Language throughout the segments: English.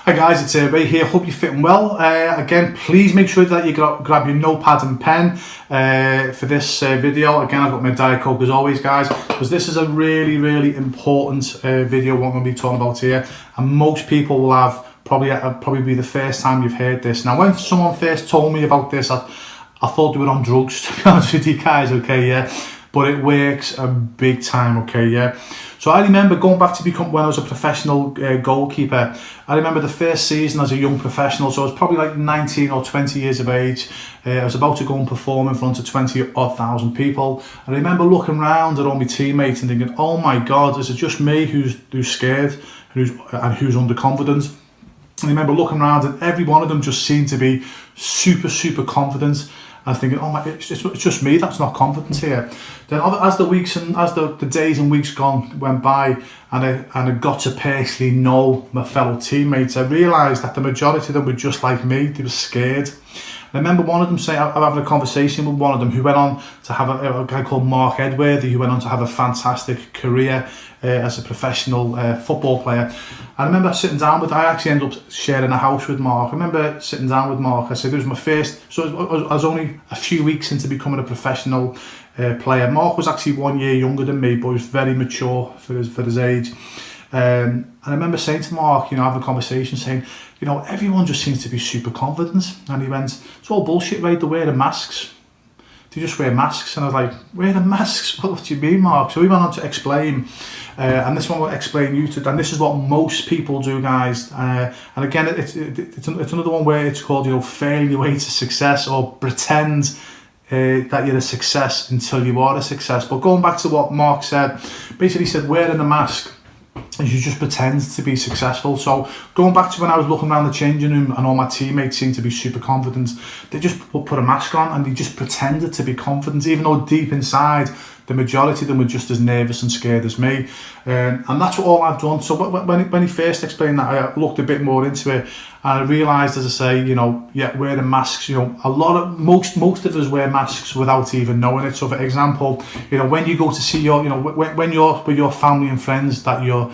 Hi guys, it's Ray here. Hope you're fitting well. Again, please make sure that you grab your notepad and pen for this video. Again, I've got my Diet Coke as always, guys, because this is a really important video what I'm going to be talking about here. And most people will have probably be the first time you've heard this. Now, when someone first told me about this, I thought they were on drugs, to be honest with you guys, okay, yeah. But it works a big time, okay, yeah. So I remember going back to when I was a professional goalkeeper. I remember the first season as a young professional, so I was probably like 19 or 20 years of age. I was about to go and perform in front of 20,000 people. I remember looking around at all my teammates and thinking, oh my God, is it just me who's scared and who's underconfident? I remember looking around and every one of them just seemed to be super confident. I was thinking, oh my, it's just me that's not confident here. Then as the days and weeks went by, and I got to personally know my fellow teammates, I realised that the majority of them were just like me. They were scared. I remember one of them saying, I'm having a conversation with one of them who went on to have a guy called Mark Edworthy, who went on to have a fantastic career as a professional football player. I remember sitting down I actually ended up sharing a house with Mark. I remember sitting down with Mark. I said, it was my first, so I was only a few weeks into becoming a professional player. Mark was actually 1 year younger than me, but he was very mature for his age. And I remember saying to Mark, having a conversation, saying, everyone just seems to be super confident. And he went, it's all bullshit, right? They're wearing masks. They just wear masks. And I was like, wearing masks? What do you mean, Mark? So he went on to explain, and this one will explain and this is what most people do, guys. And again, it's another one where it's called, failing your way to success, or pretend that you're a success until you are a success. But going back to what Mark said, basically said wearing a mask is you just pretend to be successful. So going back to when I was looking around the changing room and all my teammates seemed to be super confident, they just put a mask on and they just pretended to be confident, even though deep inside the majority of them were just as nervous and scared as me. And that's all I've done. So when he first explained that, I looked a bit more into it, and I realised, as I say, wearing masks, most of us wear masks without even knowing it. So for example, when you go to see when you're with your family and friends, that you're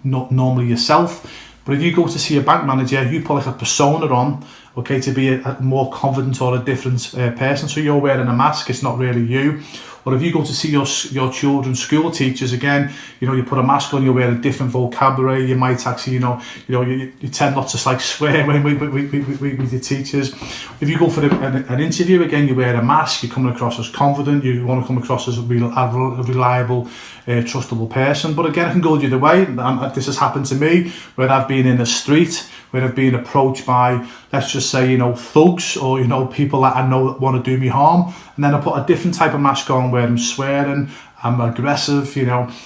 not normally yourself. But if you go to see a bank manager, you put like a persona on, okay, to be a more confident or a different person. So you're wearing a mask, it's not really you. Or if you go to see your children's school teachers, again, you put a mask on, you wear a different vocabulary. You might actually, you tend not to like swear when with your teachers. If you go for an interview, again, you wear a mask. You're coming across as confident. You want to come across as a reliable, trustable person. But again, it can go the other way. And this has happened to me where I've been in the street, where I've been approached by, let's just say, thugs, or, people that I know that want to do me harm. And then I put a different type of mask on where I'm swearing, I'm aggressive,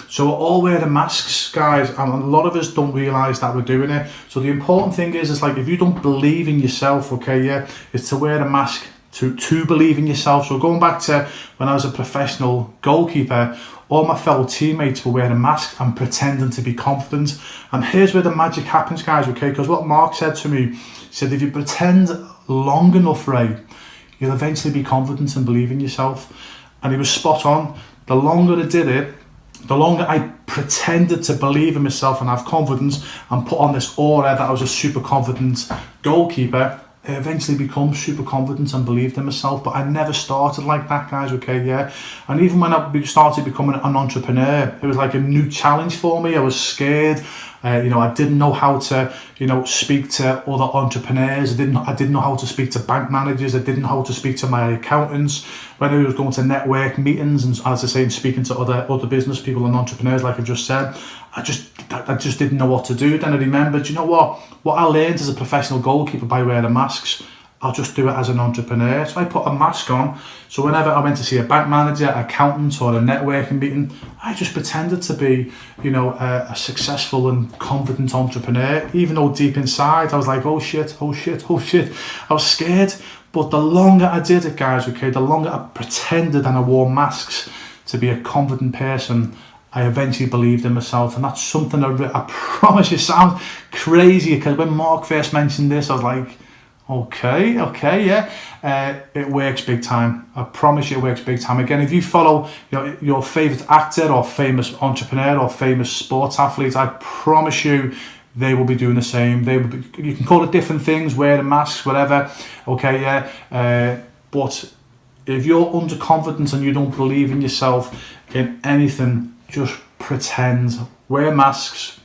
So we're all wearing masks, guys, and a lot of us don't realise that we're doing it. So the important thing is like, if you don't believe in yourself, okay, yeah, it's to wear a mask to believe in yourself. So going back to when I was a professional goalkeeper, all my fellow teammates were wearing a mask and pretending to be confident. And here's where the magic happens, guys, okay? Because what Mark said to me, he said, if you pretend long enough, Ray, you'll eventually be confident and believe in yourself. And he was spot on. The longer I did it, the longer I pretended to believe in myself and have confidence and put on this aura that I was a super confident goalkeeper, I eventually become super confident and believed in myself. But I never started like that, guys, okay, yeah. And even when I started becoming an entrepreneur, it was like a new challenge for me. I was scared. I didn't know how to, speak to other entrepreneurs. I didn't know how to speak to bank managers. I didn't know how to speak to my accountants. When I was going to network meetings and, as I say, speaking to other business people and entrepreneurs, like I've just said, I just didn't know what to do. Then I remembered, what I learned as a professional goalkeeper by wearing masks, I'll just do it as an entrepreneur. So I put a mask on. So whenever I went to see a bank manager, accountant, or a networking meeting, I just pretended to be, a successful and confident entrepreneur, even though deep inside I was like, oh shit. I was scared. But the longer I did it, guys, okay, the longer I pretended and I wore masks to be a confident person, I eventually believed in myself. And that's something I promise you sounds crazy, because when Mark first mentioned this, I was like, okay, yeah, it works big time. I promise you it works big time. Again, if you follow your favorite actor or famous entrepreneur or famous sports athlete, I promise you they will be doing the same. They will be, you can call it different things, wearing masks, whatever, okay, yeah, but if you're underconfident and you don't believe in yourself in anything, just pretend, wear masks.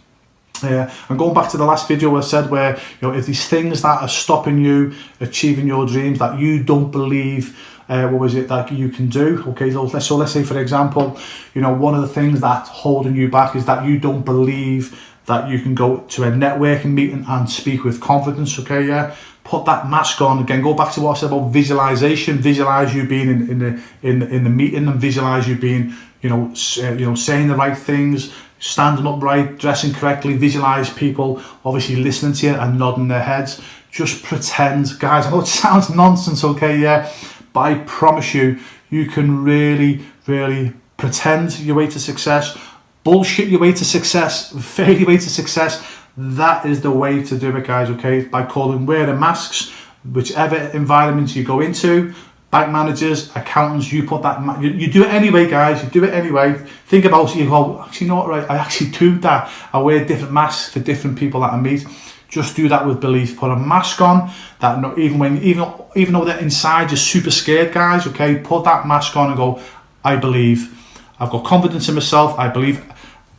And going back to the last video I said where, you know, if these things that are stopping you achieving your dreams, that you don't believe, what was it that you can do, okay, so let's say for example, you know, one of the things that's holding you back is that you don't believe that you can go to a networking meeting and speak with confidence, okay, yeah, put that mask on. Again, go back to what I said about visualization. Visualize you being in the meeting, and visualize you being, you know, saying the right things, standing upright, dressing correctly. Visualize people obviously listening to you and nodding their heads. Just pretend, guys. I know it sounds nonsense, okay, yeah, but I promise you, you can really, really pretend your way to success, bullshit your way to success, fail your way to success. That is the way to do it, guys, okay? By wearing masks, whichever environment you go into, bank managers, accountants, you put that, you do it anyway, guys, you do it anyway. Think about it, you go, actually, you know what, right, I actually do that. I wear different masks for different people that I meet. Just do that with belief. Put a mask on, that even though they're inside, you're super scared, guys, okay? Put that mask on and go, I believe. I've got confidence in myself, I believe.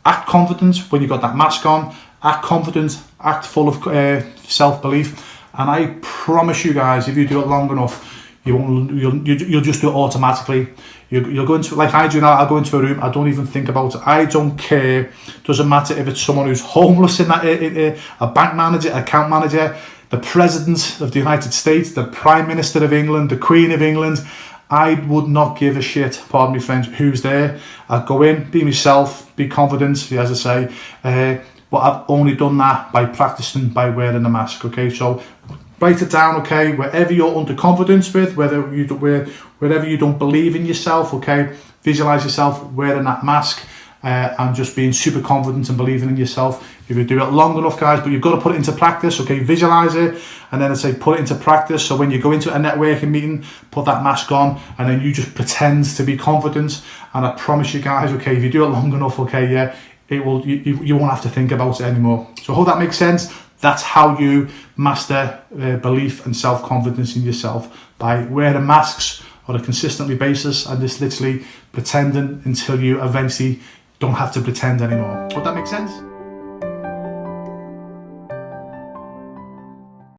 Act confident when you've got that mask on. Act confident, act full of self-belief, and I promise you guys, if you do it long enough, you'll just do it automatically. You'll go into, like I do now, I'll go into a room, I don't even think about it. I don't care. Doesn't matter if it's someone who's homeless in that, a bank manager, account manager, the President of the United States, the Prime Minister of England, the Queen of England. I would not give a shit, pardon me French, who's there. I'd go in, be myself, be confident, as I say. But I've only done that by practicing, by wearing a mask, okay? So write it down, okay? Wherever you're underconfident with, wherever you don't believe in yourself, okay? Visualize yourself wearing that mask and just being super confident and believing in yourself. If you do it long enough, guys, but you've got to put it into practice, okay? Visualize it, and then I say put it into practice. So when you go into a networking meeting, put that mask on, and then you just pretend to be confident. And I promise you guys, okay, if you do it long enough, okay, yeah, it will. You won't have to think about it anymore. So I hope that makes sense. That's how you master belief and self-confidence in yourself, by wearing masks on a consistently basis and just literally pretending until you eventually don't have to pretend anymore. Hope that makes sense.